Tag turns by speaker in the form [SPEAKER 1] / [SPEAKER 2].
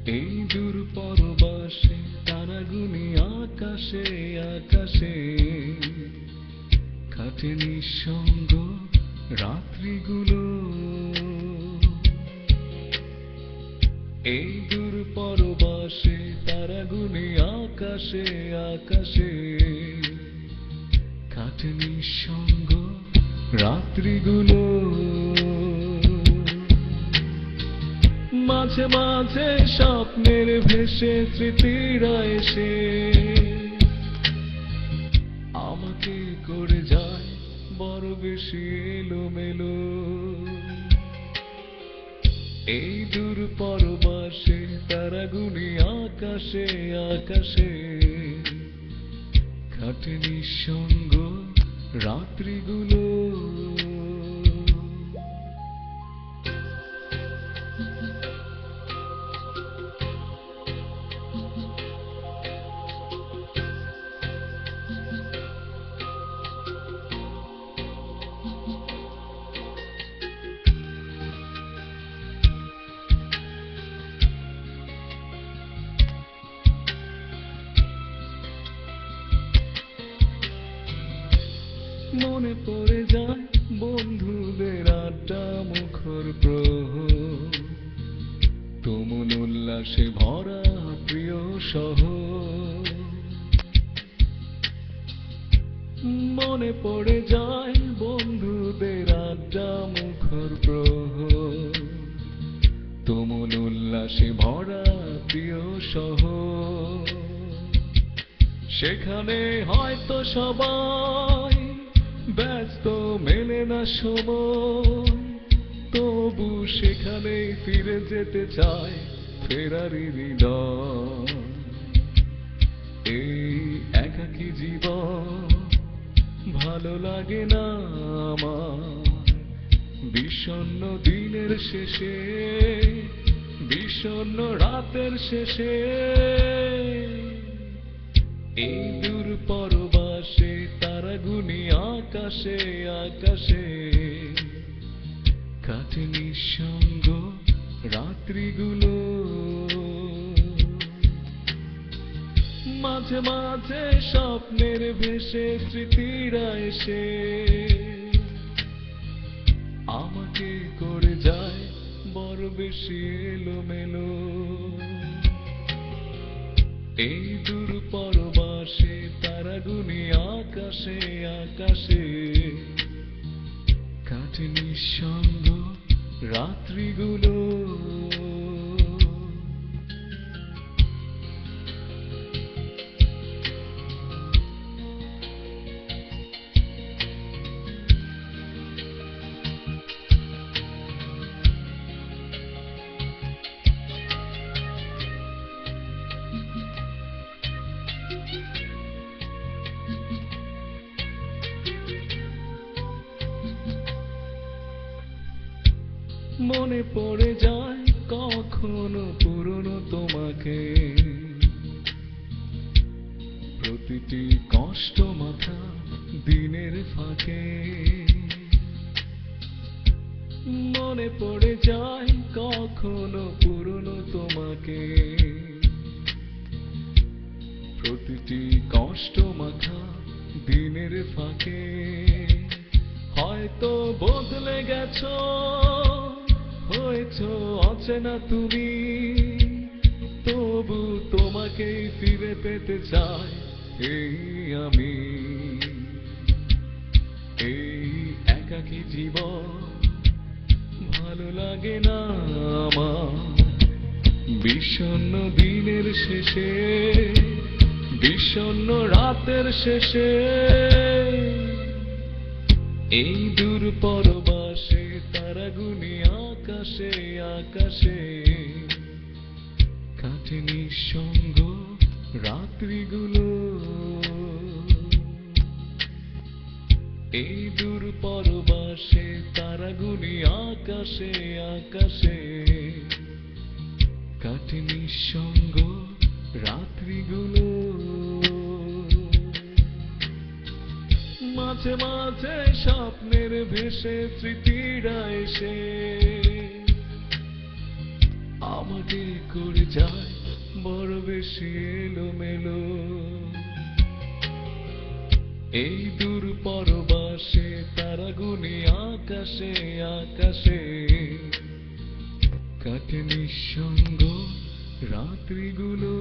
[SPEAKER 1] এই দূর পরবাসে তারাগুনি আকাশে আকাশে কাটে নিঃসঙ্গ রাত্রিগুলো। এই দূর পরবাসে তারাগুনি আকাশে আকাশে কাটে নিঃসঙ্গ রাত্রিগুলো। মাঝে মাঝে স্বপ্নের ভেসে স্মৃতিরা এসে আমাকে করে যায় বড় বেশি এলোমেলো। এই দূর পরবাসে তারাগুনি আকাশে আকাশে কাটে নিঃসঙ্গ রাত্রিগুলো। মনে পড়ে যায় বন্ধুদের আড্ডা মুখর প্রহর, তুমুল উল্লাসে ভরা প্রিয় শহর। মনে পড়ে যায় বন্ধুদের আড্ডা মুখর প্রহর, তুমুল উল্লাসে ভরা প্রিয় শহর। সেখানে হয়তো সবাই ব্যস্ত, মেলে না সময়, তবু সেখানে ফিরে যেতে চায় ফেরারি হৃদয়। এই একাকী জীবন ভালো লাগে না আমার, বিষণ্ণ দিনের শেষে, বিষণ্ণ রাতের শেষে। এই দূর পরবাসে তারাগুনি আকাশে আকাশে কাটে নিঃসঙ্গ রাত্রিগুলো। মাঝে মাঝে স্বপ্নের ভেসে স্মৃতিরা এসে আমাকে করে যায় বড় বেশি এলোমেলো। এই দূর পরবাসে তারাগুনি আকাশে আকাশে কাটে নিঃসঙ্গ রাত্রিগুলো। মনে পড়ে যায় কখনো পুরনো তোমাকে, প্রতিটি কষ্ট মাথা দিনের ফাঁকে। মনে পড়ে যায় কখনো পুরনো তোমাকে, প্রতিটি কষ্ট মাথা দিনের ফাঁকে। হয়তো বদলে গেছো, হয়েছো অচেনা তুমি, তবু তোমাকেই ফিরে পেতে চাই এই আমি। এই একাকী জীবন ভালো লাগে না আমার, বিষণ্ণ দিনের শেষে, বিষণ্ণ রাতের শেষে। এই দূর পরবাসে তারাগুনি আকাশে আকাশে কাটে নিঃসঙ্গ রাত্রিগুলো। এই দূর পরবাসে তারাগুনি আকাশে আকাশে কাটে নিঃসঙ্গ রাত্রিগুলো। মাঝে মাঝে স্বপ্নের ভেসে স্মৃতিরা এসে আমাকে করে যায় বড় বেশি এলোমেলো। এই দূর পরবাসে তারা গুনি আকাশে আকাশে, কাটে নিঃসঙ্গ রাত্রিগুলো।